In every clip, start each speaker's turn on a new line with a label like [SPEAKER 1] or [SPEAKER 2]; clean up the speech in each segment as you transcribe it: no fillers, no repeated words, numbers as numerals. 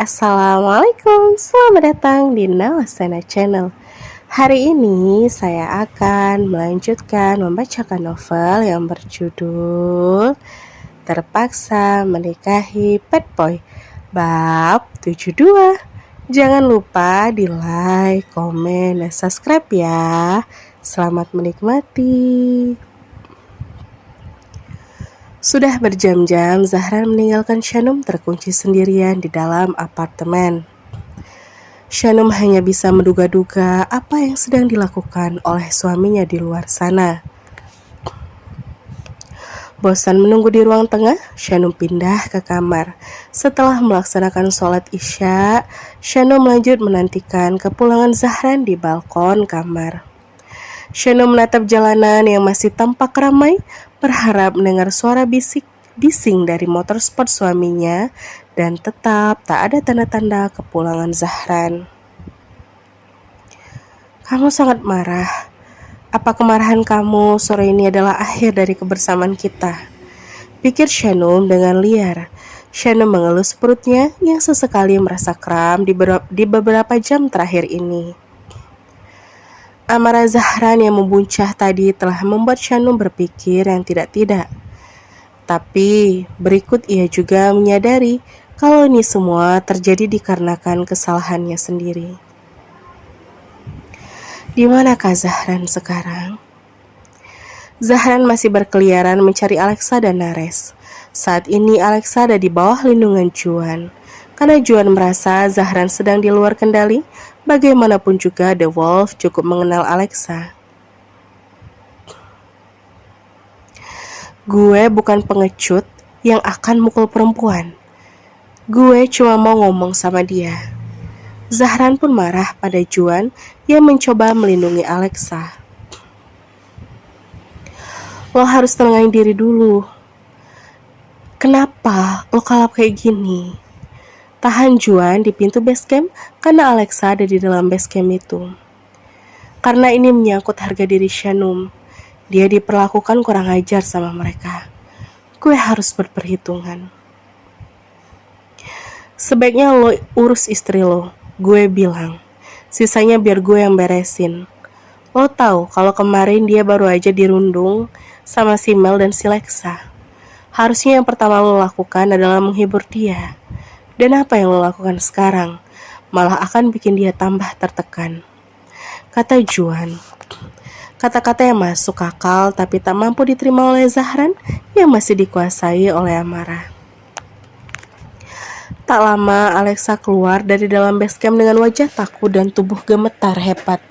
[SPEAKER 1] Assalamualaikum, selamat datang di Nawasana Channel. Hari ini saya akan melanjutkan membacakan novel yang berjudul Terpaksa Menikahi Bad Boy bab 72. Jangan lupa di like, komen, dan subscribe ya. Selamat menikmati. Sudah berjam-jam Zahran meninggalkan Shanum terkunci sendirian di dalam apartemen. Shanum hanya bisa menduga-duga apa yang sedang dilakukan oleh suaminya di luar sana. Bosan menunggu di ruang tengah, Shanum pindah ke kamar. Setelah melaksanakan sholat Isya, Shanum lanjut menantikan kepulangan Zahran di balkon kamar. Shanum menatap jalanan yang masih tampak ramai, berharap mendengar suara bising dari motor sport suaminya, dan tetap tak ada tanda-tanda kepulangan Zahran. Kamu sangat marah. Apa kemarahan kamu sore ini adalah akhir dari kebersamaan kita? Pikir Shanum dengan liar. Shanum mengelus perutnya yang sesekali merasa kram di beberapa jam terakhir ini. Amarah Zahran yang membuncah tadi telah membuat Shanum berpikir yang tidak-tidak. Tapi berikut ia juga menyadari kalau ini semua terjadi dikarenakan kesalahannya sendiri. Di manakah Zahran sekarang? Zahran masih berkeliaran mencari Alexa dan Nares. Saat ini Alexa ada di bawah lindungan Juan. Karena Juan merasa Zahran sedang di luar kendali, bagaimanapun juga The Wolf cukup mengenal Alexa. Gue bukan pengecut yang akan mukul perempuan. Gue cuma mau ngomong sama dia. Zahran pun marah pada Juan yang mencoba melindungi Alexa. Lo harus tenangin diri dulu. Kenapa lo kalap kayak gini? Tahan Juan di pintu basecamp karena Alexa ada di dalam basecamp itu. Karena ini menyangkut harga diri Shanum. Dia diperlakukan kurang ajar sama mereka. Gue harus berperhitungan. Sebaiknya lo urus istri lo, gue bilang. Sisanya biar gue yang beresin. Lo tahu kalau kemarin dia baru aja dirundung sama si Mel dan si Lexa. Harusnya yang pertama lo lakukan adalah menghibur dia. Dan apa yang lo lakukan sekarang malah akan bikin dia tambah tertekan. Kata Juan. Kata-kata yang masuk akal tapi tak mampu diterima oleh Zahran yang masih dikuasai oleh amarah. Tak lama Alexa keluar dari dalam basecamp dengan wajah takut dan tubuh gemetar hebat.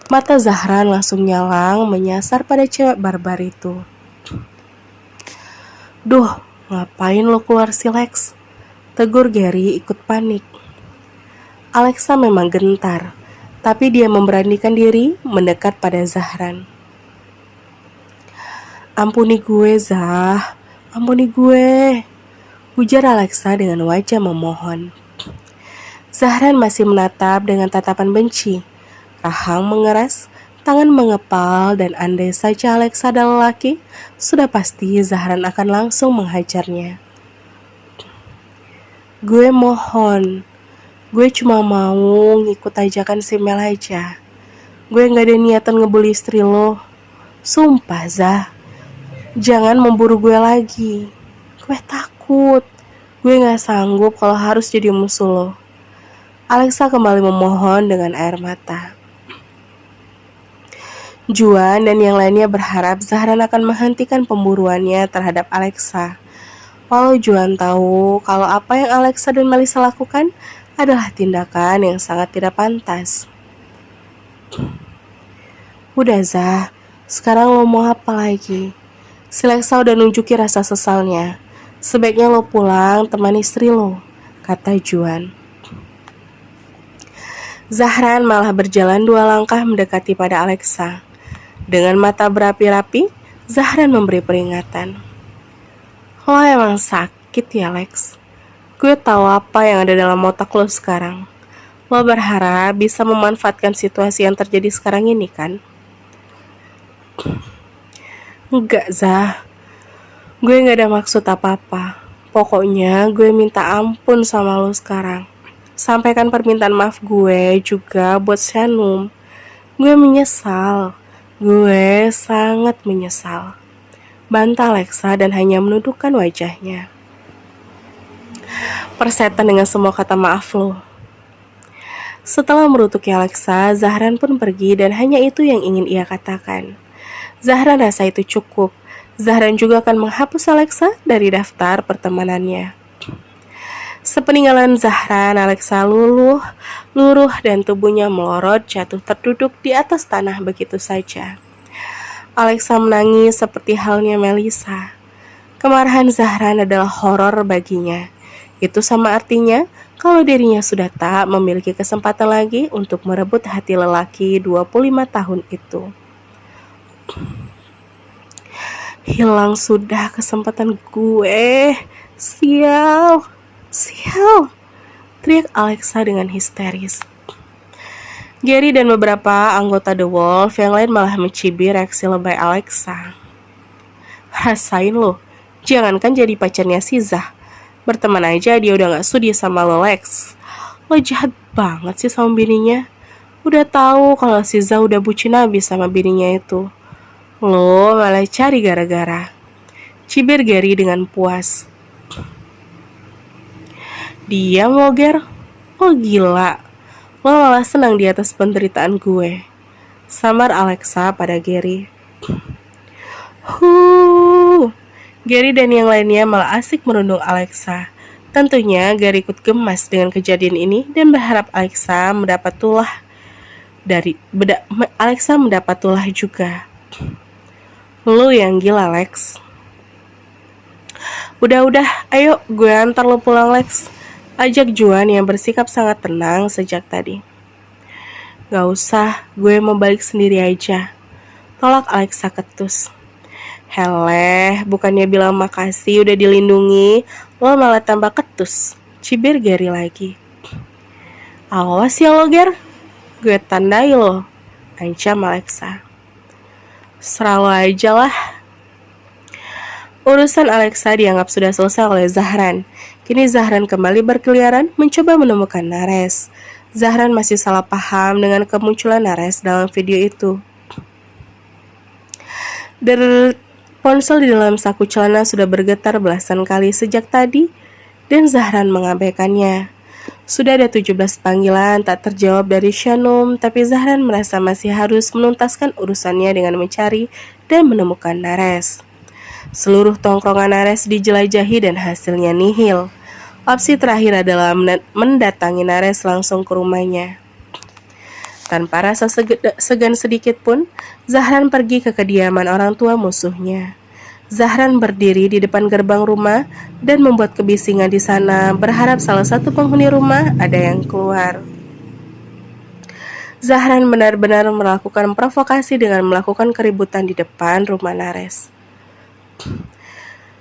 [SPEAKER 1] Mata Zahran langsung nyalang menyasar pada cewek barbar itu. Duh, ngapain lo keluar si Lex? Tegur Gary ikut panik. Alexa memang gentar, tapi dia memberanikan diri mendekat pada Zahran. Ampuni gue, Zah. Ampuni gue. Ujar Alexa dengan wajah memohon. Zahran masih menatap dengan tatapan benci. Rahang mengeras, tangan mengepal, dan andai saja Alexa adalah lelaki, sudah pasti Zahran akan langsung menghajarnya. Gue mohon, gue cuma mau ngikut ajakan si Mel aja. Gue gak ada niatan ngebully istri lo. Sumpah, Zah. Jangan memburu gue lagi. Gue takut. Gue gak sanggup kalau harus jadi musuh lo. Alexa kembali memohon dengan air mata. Juan dan yang lainnya berharap Zahran akan menghentikan pemburuannya terhadap Alexa. Walau Juan tahu kalau apa yang Alexa dan Melissa lakukan adalah tindakan yang sangat tidak pantas. Udah Zah, sekarang lo mau apa lagi? Si Lexa udah nunjuki rasa sesalnya. Sebaiknya lo pulang temani istri lo, kata Juan. Zahran malah berjalan 2 langkah mendekati pada Alexa. Dengan mata berapi-rapi, Zahran memberi peringatan. Lo emang sakit ya Lex? Gue tahu apa yang ada dalam otak lo sekarang. Lo berharap bisa memanfaatkan situasi yang terjadi sekarang ini kan? Enggak Zah, gue gak ada maksud apa-apa. Pokoknya gue minta ampun sama lo sekarang. Sampaikan permintaan maaf gue juga buat Shanum. Gue menyesal. Gue sangat menyesal. Bantah Alexa dan hanya menundukkan wajahnya. Persetan dengan semua kata maaf lo. Setelah merutuki Alexa, Zahran pun pergi dan hanya itu yang ingin ia katakan. Zahran rasa itu cukup. Zahran juga akan menghapus Alexa dari daftar pertemanannya. Sepeninggalan Zahran, Alexa luruh dan tubuhnya melorot jatuh terduduk di atas tanah begitu saja. Alexa menangis seperti halnya Melissa. Kemarahan Zahran adalah horor baginya. Itu sama artinya kalau dirinya sudah tak memiliki kesempatan lagi untuk merebut hati lelaki 25 tahun itu. Hilang sudah kesempatan gue. Sial, teriak Alexa dengan histeris. Gary dan beberapa anggota The Wolf yang lain malah mencibir reaksi lebay Alexa. Rasain lo, jangankan jadi pacarnya si Zah. Berteman aja dia udah gak sudi sama lo, Lex. Lo jahat banget sih sama bininya. Udah tahu kalau si Zah udah bucin habis sama bininya itu. Lo malah cari gara-gara. Cibir Gary dengan puas. Diam lo, Ger. Lo gila. Lo malah senang di atas penderitaan gue. Samar Alexa pada Gary. Gary dan yang lainnya malah asik merundung Alexa. Tentunya Gary ikut gemas dengan kejadian ini dan berharap Alexa mendapat tulah juga. Lu yang gila, Lex. Udah, ayo gue antar lo pulang, Lex. Ajak Juan yang bersikap sangat tenang sejak tadi. Gak usah, gue mau balik sendiri aja. Tolak Alexa ketus. Heleh, bukannya bilang makasih udah dilindungi, lo malah tambah ketus. Cibir Gary lagi. Awas ya lo, Ger. Gue tandai lo, ancam Alexa. Serah lo aja lah. Urusan Alexa dianggap sudah selesai oleh Zahran. Kini Zahran kembali berkeliaran mencoba menemukan Nares. Zahran masih salah paham dengan kemunculan Nares dalam video itu. Ponsel di dalam saku celana sudah bergetar belasan kali sejak tadi dan Zahran mengabaikannya. Sudah ada 17 panggilan tak terjawab dari Shanum, tapi Zahran merasa masih harus menuntaskan urusannya dengan mencari dan menemukan Nares. Seluruh tongkrongan Nares dijelajahi dan hasilnya nihil. Opsi terakhir adalah mendatangi Nares langsung ke rumahnya. Tanpa rasa segan sedikit pun, Zahran pergi ke kediaman orang tua musuhnya. Zahran berdiri di depan gerbang rumah dan membuat kebisingan di sana, berharap salah satu penghuni rumah ada yang keluar. Zahran benar-benar melakukan provokasi dengan melakukan keributan di depan rumah Nares.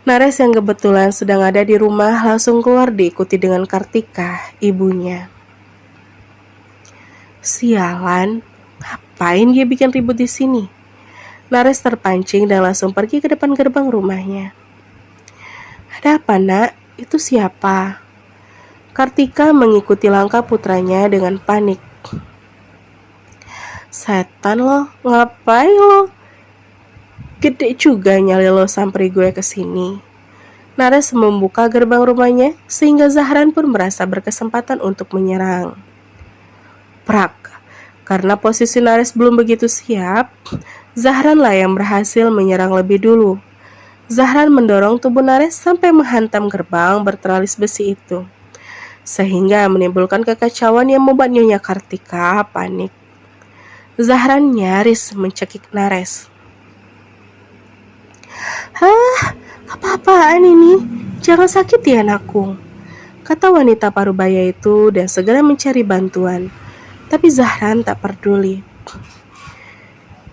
[SPEAKER 1] Nares yang kebetulan sedang ada di rumah langsung keluar diikuti dengan Kartika, ibunya. Sialan, ngapain dia bikin ribut di sini? Nares terpancing dan langsung pergi ke depan gerbang rumahnya. Ada apa, Nak? Itu siapa? Kartika mengikuti langkah putranya dengan panik. Setan lo, ngapain lo? Gede juga nyali lo sampai gue ke sini. Nares membuka gerbang rumahnya sehingga Zahran pun merasa berkesempatan untuk menyerang. Prak. Karena posisi Nares belum begitu siap, Zahran lah yang berhasil menyerang lebih dulu. Zahran mendorong tubuh Nares sampai menghantam gerbang berteralis besi itu, sehingga menimbulkan kekacauan yang membuat Nyonya Kartika panik. Zahran nyaris mencekik Nares. Hah, apa-apaan ini? Jangan sakit ya anakku, kata wanita parubaya itu dan segera mencari bantuan. Tapi Zahran tak peduli.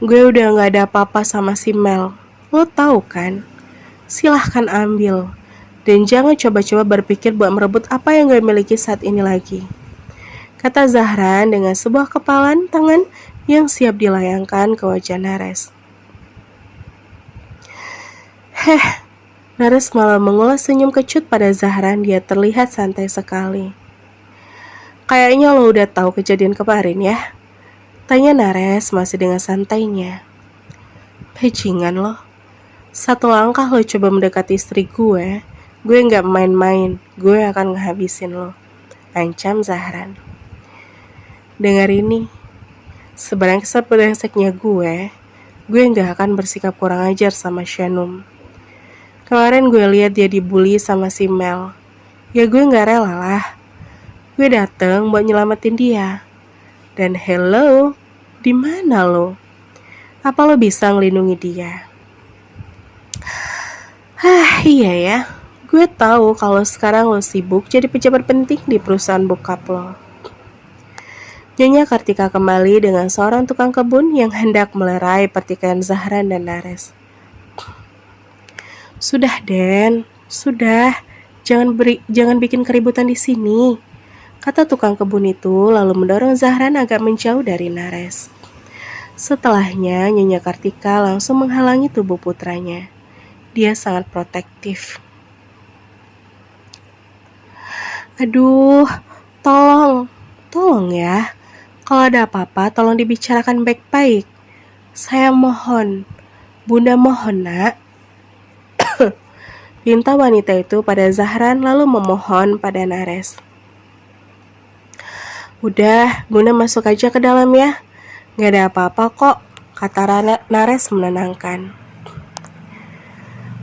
[SPEAKER 1] Gue udah gak ada apa-apa sama si Mel. Lo tahu kan? Silahkan ambil. Dan jangan coba-coba berpikir buat merebut apa yang gue miliki saat ini lagi, kata Zahran dengan sebuah kepalan tangan yang siap dilayangkan ke wajah Nares. Nares malah mengulas senyum kecut pada Zahran. Dia terlihat santai sekali. Kayaknya lo udah tahu kejadian kemarin ya? Tanya Nares masih dengan santainya. Bajingan lo. Satu langkah lo coba mendekati istri gue gak main-main. Gue akan ngehabisin lo. Ancam Zahran. Dengar ini. Sebrengseknya gue gak akan bersikap kurang ajar sama Shanum. Kemarin gue lihat dia dibully sama si Mel. Ya gue gak rela lah. Gue dateng buat nyelamatin dia. Dan hello, di mana lo? Apa lo bisa ngelindungi dia? Iya ya. Gue tahu kalau sekarang lo sibuk jadi pejabat penting di perusahaan bokap lo. Nyonya Kartika kembali dengan seorang tukang kebun yang hendak melerai pertikaian Zahran dan Nares. Sudah, Den. Sudah. Jangan bikin keributan di sini. Kata tukang kebun itu lalu mendorong Zahran agak menjauh dari Nares. Setelahnya, Nyonya Kartika langsung menghalangi tubuh putranya. Dia sangat protektif. Aduh, tolong ya. Kalau ada apa-apa, tolong dibicarakan baik-baik. Saya mohon, Bunda mohon nak. Pinta wanita itu pada Zahran lalu memohon pada Nares. Udah, Bunda masuk aja ke dalam ya. Gak ada apa-apa kok, kata Nares menenangkan.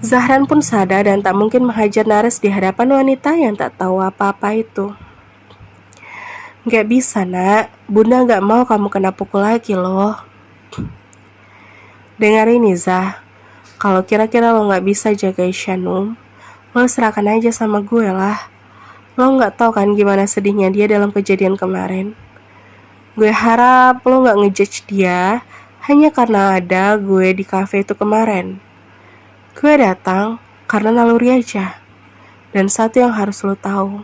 [SPEAKER 1] Zahran pun sadar dan tak mungkin menghajar Nares di hadapan wanita yang tak tahu apa-apa itu. Gak bisa nak, Bunda gak mau kamu kena pukul lagi loh. Dengar ini Zah, kalau kira-kira lo gak bisa jaga Shanum, lo serahkan aja sama gue lah. Lo gak tahu kan gimana sedihnya dia dalam kejadian kemarin. Gue harap lo gak ngejudge dia hanya karena ada gue di cafe itu kemarin. Gue datang karena naluri aja. Dan satu yang harus lo tahu,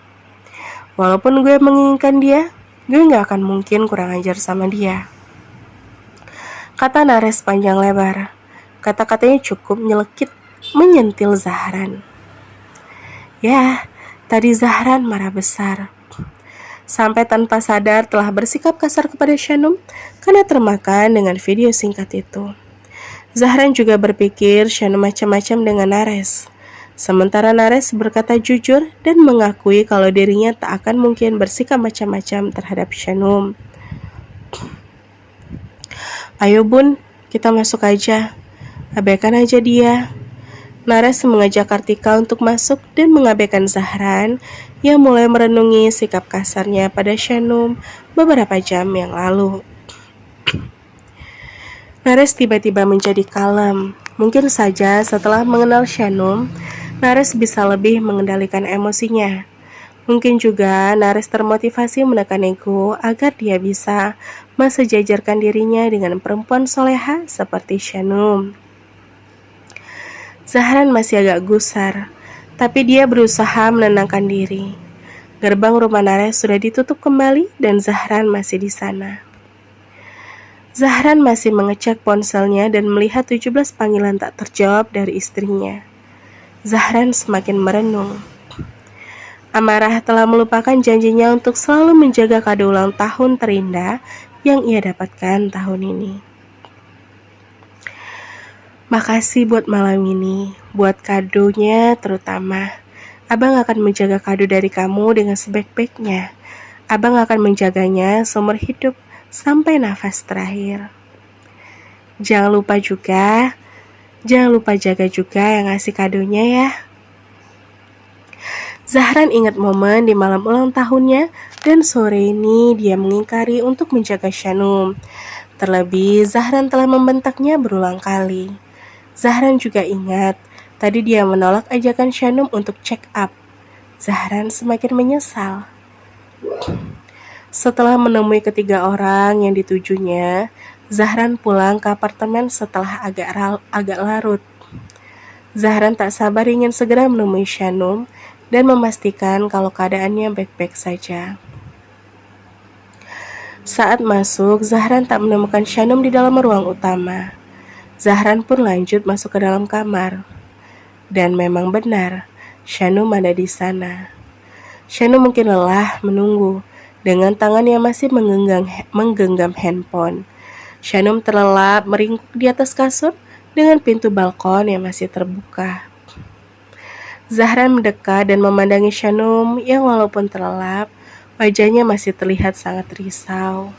[SPEAKER 1] walaupun gue menginginkan dia, gue gak akan mungkin kurang ajar sama dia. Kata Nares panjang lebar. Kata-katanya cukup nyelekit menyentil Zahran. Ya, tadi Zahran marah besar. Sampai tanpa sadar telah bersikap kasar kepada Shanum karena termakan dengan video singkat itu. Zahran juga berpikir Shanum macam-macam dengan Nares. Sementara Nares berkata jujur dan mengakui kalau dirinya tak akan mungkin bersikap macam-macam terhadap Shanum. Ayo Bun, kita masuk aja. Abaikan aja dia. Nares mengajak Kartika untuk masuk dan mengabaikan Zahran yang mulai merenungi sikap kasarnya pada Shanum beberapa jam yang lalu. Nares tiba-tiba menjadi kalem. Mungkin saja setelah mengenal Shanum, Nares bisa lebih mengendalikan emosinya. Mungkin juga Nares termotivasi menekan ego agar dia bisa mensejajarkan dirinya dengan perempuan soleha seperti Shanum. Zahran masih agak gusar, tapi dia berusaha menenangkan diri. Gerbang rumah Nares sudah ditutup kembali dan Zahran masih di sana. Zahran masih mengecek ponselnya dan melihat 17 panggilan tak terjawab dari istrinya. Zahran semakin merenung. Amarah telah melupakan janjinya untuk selalu menjaga kado ulang tahun terindah yang ia dapatkan tahun ini. Makasih buat malam ini, buat kadonya terutama. Abang akan menjaga kado dari kamu dengan sebaik-baiknya. Abang akan menjaganya seumur hidup sampai nafas terakhir. Jangan lupa jaga juga yang ngasih kadonya ya. Zahran ingat momen di malam ulang tahunnya dan sore ini dia mengingkari untuk menjaga Shanum. Terlebih Zahran telah membentaknya berulang kali. Zahran juga ingat, tadi dia menolak ajakan Shanum untuk check up. Zahran semakin menyesal. Setelah menemui ketiga orang yang ditujunya, Zahran pulang ke apartemen setelah agak larut. Zahran tak sabar ingin segera menemui Shanum dan memastikan kalau keadaannya baik-baik saja. Saat masuk, Zahran tak menemukan Shanum di dalam ruang utama. Zahran pun lanjut masuk ke dalam kamar. Dan memang benar, Shanum ada di sana. Shanum mungkin lelah menunggu dengan tangan yang masih menggenggam handphone. Shanum terlelap meringkuk di atas kasur dengan pintu balkon yang masih terbuka. Zahran mendekat dan memandangi Shanum yang walaupun terlelap, wajahnya masih terlihat sangat risau.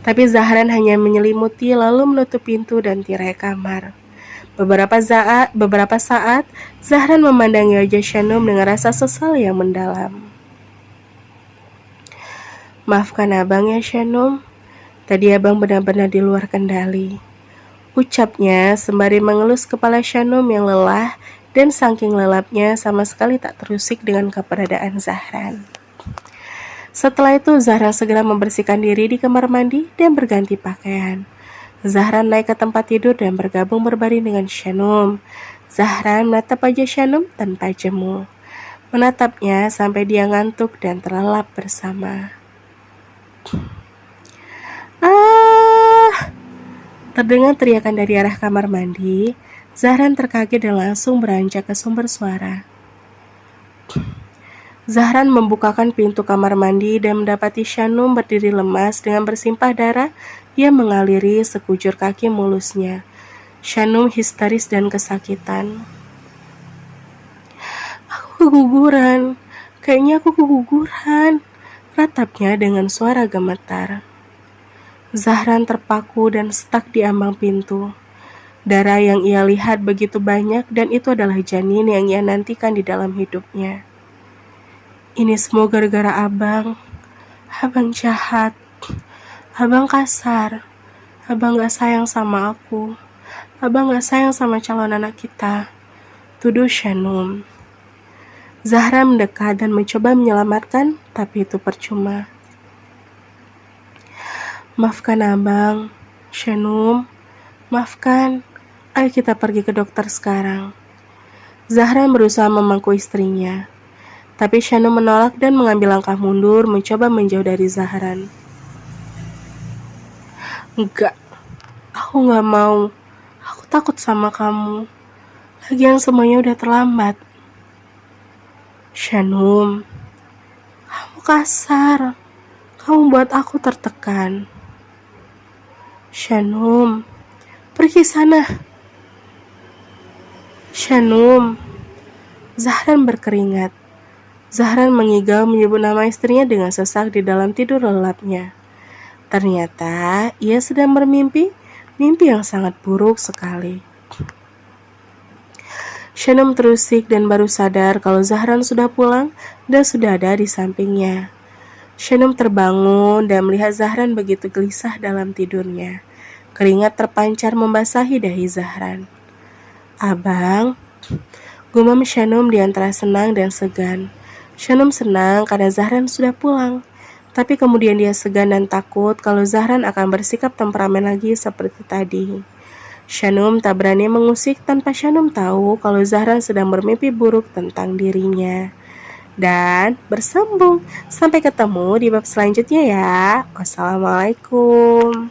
[SPEAKER 1] Tapi Zahran hanya menyelimuti lalu menutup pintu dan tirai kamar. Beberapa saat, Zahran memandangi wajah Shanum dengan rasa sesal yang mendalam. Maafkan abang ya Shanum, tadi abang benar-benar di luar kendali. Ucapnya sembari mengelus kepala Shanum yang lelah dan saking lelapnya sama sekali tak terusik dengan keberadaan Zahran. Setelah itu Zahran segera membersihkan diri di kamar mandi dan berganti pakaian. Zahran naik ke tempat tidur dan bergabung berbaring dengan Shanum. Zahran menatap wajah Shanum tanpa jemu. Menatapnya sampai dia ngantuk dan terlelap bersama. Terdengar teriakan dari arah kamar mandi. Zahran terkaget dan langsung beranjak ke sumber suara. Zahran membukakan pintu kamar mandi dan mendapati Shanum berdiri lemas dengan bersimpah darah yang mengaliri sekujur kaki mulusnya. Shanum histeris dan kesakitan. Aku keguguran, kayaknya aku keguguran, ratapnya dengan suara gemetar. Zahran terpaku dan stuck di ambang pintu. Darah yang ia lihat begitu banyak dan itu adalah janin yang ia nantikan di dalam hidupnya. Ini semua gara-gara abang. Abang jahat. Abang kasar. Abang gak sayang sama aku. Abang gak sayang sama calon anak kita. Tuduh Shanum. Zahra mendekat dan mencoba menyelamatkan, tapi itu percuma. Maafkan abang. Shanum. Maafkan. Ayo kita pergi ke dokter sekarang. Zahra berusaha memangku istrinya. Tapi Shanum menolak dan mengambil langkah mundur mencoba menjauh dari Zahran. Enggak, aku gak mau. Aku takut sama kamu. Lagian semuanya udah terlambat. Shanum, kamu kasar. Kamu buat aku tertekan. Shanum, pergi sana. Shanum. Zahran berkeringat. Zahran mengigau menyebut nama istrinya dengan sesak di dalam tidur lelapnya. Ternyata ia sedang bermimpi, mimpi yang sangat buruk sekali. Shanum terusik dan baru sadar kalau Zahran sudah pulang dan sudah ada di sampingnya. Shanum terbangun dan melihat Zahran begitu gelisah dalam tidurnya. Keringat terpancar membasahi dahi Zahran. Abang, gumam Shanum di antara senang dan segan. Shanum senang karena Zahran sudah pulang, tapi kemudian dia segan dan takut kalau Zahran akan bersikap temperamen lagi seperti tadi. Shanum tak berani mengusik tanpa Shanum tahu kalau Zahran sedang bermimpi buruk tentang dirinya. Dan bersambung. Sampai ketemu di bab selanjutnya ya. Wassalamualaikum.